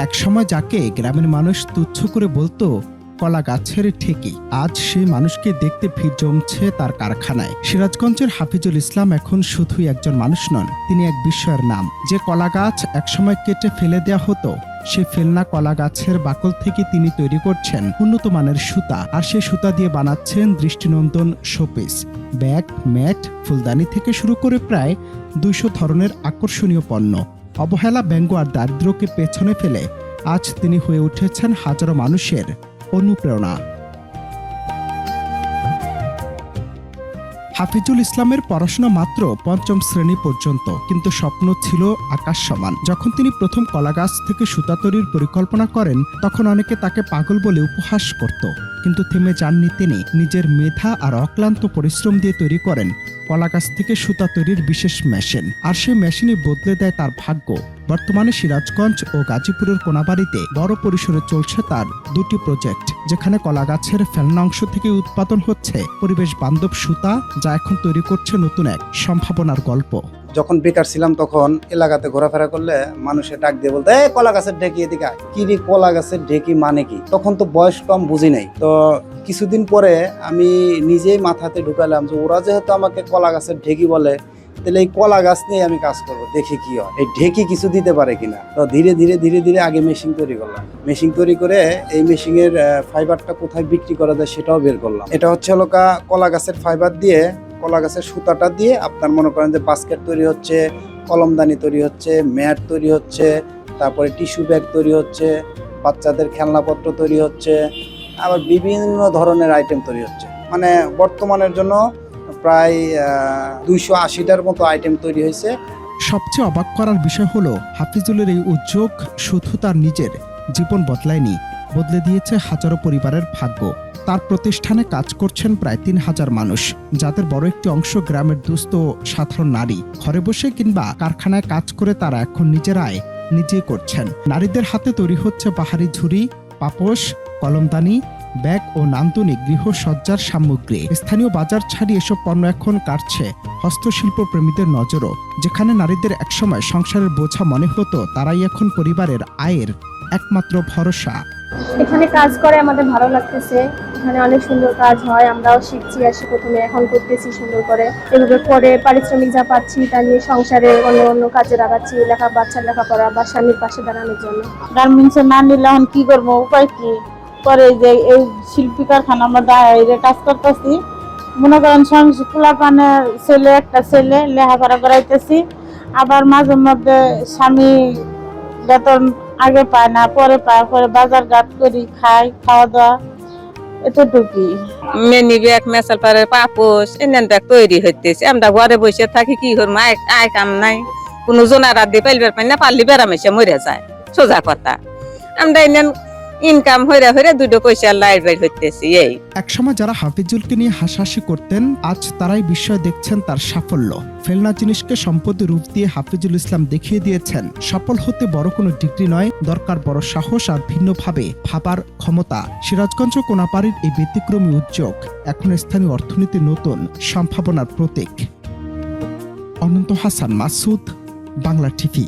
একসময় যাকে গ্রামের মানুষ তুচ্ছ করে বলতো কলা গাছের ঠেকি, আজ সেই মানুষকে দেখতে ভিড় জমছে তার কারখানায়। সিরাজগঞ্জের হাফিজুল ইসলাম এখন শুধুই একজন মানুষ নন, তিনি এক বিস্ময়ের নাম। যে কলা গাছ একসময় কেটে ফেলে দেওয়া হতো, সে ফেলনা কলা গাছের বাকল থেকে তিনি তৈরি করছেন উন্নত মানের সুতা, আর সে সুতা দিয়ে বানাচ্ছেন দৃষ্টিনন্দন শোপিস, ব্যাগ, ম্যাট, ফুলদানি থেকে শুরু করে প্রায় 200 ধরনের আকর্ষণীয় পণ্য। অবহেলা, ব্যঙ্গ আর দারিদ্র্যকে পেছনে ফেলে আজ তিনি হয়ে উঠেছেন হাজারো মানুষের অনুপ্রেরণা। হাফিজুল ইসলামের পড়াশোনা মাত্র 5ম শ্রেণী পর্যন্ত, কিন্তু স্বপ্ন ছিল আকাশ সমান। যখন তিনি প্রথম কলাগাছ থেকে সুতা তৈরির পরিকল্পনা করেন, তখন অনেকে তাকে পাগল বলে উপহাস করত, কিন্তু থেমে যাননি তিনি। নিজের মেধা আর অক্লান্ত পরিশ্রম দিয়ে তৈরি করেন কলাগাছ থেকে সুতা তৈরির বিশেষ মেশিন, আর সেই মেশিনই বদলে দেয় তার ভাগ্য। বর্তমানে সিরাজগঞ্জ ও গাজীপুরের কোনাবাড়িতে বড় পরিসরে চলছে তার 2টি প্রজেক্ট, যেখানে কলাগাছের ফেলনা অংশ থেকে উৎপাদন হচ্ছে পরিবেশ বান্ধব সুতা, যা এখন তৈরি করছে নতুন এক সম্ভাবনার গল্প। যখন বেকার ছিলাম তখন এলাকাতে ঘোরাফেরা করলে মানুষে ডাক দিয়ে বলতো, এই কলা গাছের ঢেকি এদিকে আয়। কি রে কলা গাছের ঢেকি মানে কি? তখন তো বয়স কম, বুঝি নাই। তো কিছুদিন পরে আমি নিজেই মাথাতে ঢুকালাম যে ওরা যেহেতু আমাকে কলা গাছের ঢেকি বলে, তাহলে এই কলা গাছ নিয়ে আমি কাজ করব, দেখি কি হয়, এই ঢেকি কিছু দিতে পারে কিনা। তো ধীরে ধীরে আগে মেশিন তৈরি করলাম। মেশিন তৈরি করে এই মেশিনের ফাইবারটা কোথায় বিক্রি করা যায় সেটাও বের করলাম। এটা হচ্ছে কলা গাছের ফাইবার দিয়ে, কলা গাছের সুতাটা দিয়ে আপনার মনে করেন যে বাস্কেট তৈরি হচ্ছে, কলমদানি তৈরি হচ্ছে, ম্যাট তৈরি হচ্ছে, তারপরে টিস্যু ব্যাগ তৈরি হচ্ছে, বাচ্চাদের খেলনাপত্র তৈরি হচ্ছে, আবার বিভিন্ন ধরনের আইটেম তৈরি হচ্ছে। মানে বর্তমানের জন্য প্রায় 280টার মতো আইটেম তৈরি হয়েছে। সবচেয়ে অবাক করার বিষয় হলো, হাফিজুলের এই উদ্যোগ শুধু তার নিজের জীবন বদলায়নি, বদলে দিয়েছে হাজারো পরিবারের ভাগ্য। তার প্রতিষ্ঠানে কাজ করছেন প্রায় 3000 মানুষ, যাদের বড় একটি অংশ গ্রামের দুস্থ সাধারণ নারী। ঘরে বসে কিংবা কারখানায় কাজ করে তারা এখন নিজের আয় নিজেই করছেন। নারীদের হাতে তৈরি হচ্ছে বাহারি ঝুড়ি, পাপোশ, কলমদানি, ব্যাগ ও নান্দনিক গৃহসজ্জার সামগ্রী। স্থানীয় বাজার ছাড়িয়ে এসব পণ্য এখন কাটছে হস্তশিল্প প্রেমীদের নজরও। যেখানে নারীদের একসময় সংসারের বোঝা মনে হতো, তারাই এখন পরিবারের আয়ের একমাত্র ভরসা। এখানে কাজ করে আমাদের ভালো লাগতেছে, এখানে অনেক সুন্দর কাজ হয়, আমরাও শিখছি, আসি প্রথমে, এখন করতেছি সুন্দর করে। এভাবে করে পারিশ্রমিক যা পাচ্ছি তা নিয়ে সংসারে অন্য কাজে লাগাচ্ছি, বাচ্চার লেখাপড়া বা স্বামীর পাশে দাঁড়ানোর জন্য। গার্মেন্টসে না নিলে এখন কি করবো, উপায় কি? পরে যে এই শিল্পী কারখানার মধ্যে কাজ করতেছি, মনে করেন পোলাপানে একটা ছেলে লেখাপড়া করাইতেছি, আবার মাঝে মধ্যে স্বামী বেতন আগে পায় না, পরে পায়, পরে বাজার ঘাট করি, খাওয়া দাওয়া, এতটুকুই। মেনি ব্যাগ, মেসাল পাড়ের পাপোশ এনে তৈরি হইতেছে। আমরা ঘরে বসে থাকি, কি করবো, আয় কাম নাই, কোনো জোনার দিয়ে পাইবার পাই না, পারলি বেড়াম এসে মরে যায়, সোজা কথা। আমরা এনে ইনকাম হইরা 2 পয়সা লাইট বাইর হইতেছি। এই একসময় যারা হাফিজুলকে নিয়ে হাসাহাসি করতেন, আজ তারাই বিস্ময় দেখছেন তার সাফল্য। ফেলনা জিনিসকে সম্পদের রূপ দিয়ে হাফিজুল ইসলাম দেখিয়ে দিয়েছেন, সফল হতে বড় কোনো ডিগ্রি নয়, দরকার বড় সাহস আর ভিন্নভাবে ভাবার ক্ষমতা। সিরাজগঞ্জ কোনাপাড়ির এই ব্যতিক্রমী উদ্যোগ এখন স্থানীয় অর্থনীতির নতুন সম্ভাবনার প্রতীক। অনন্ত হাসান মাসুদ, বাংলা টিভি।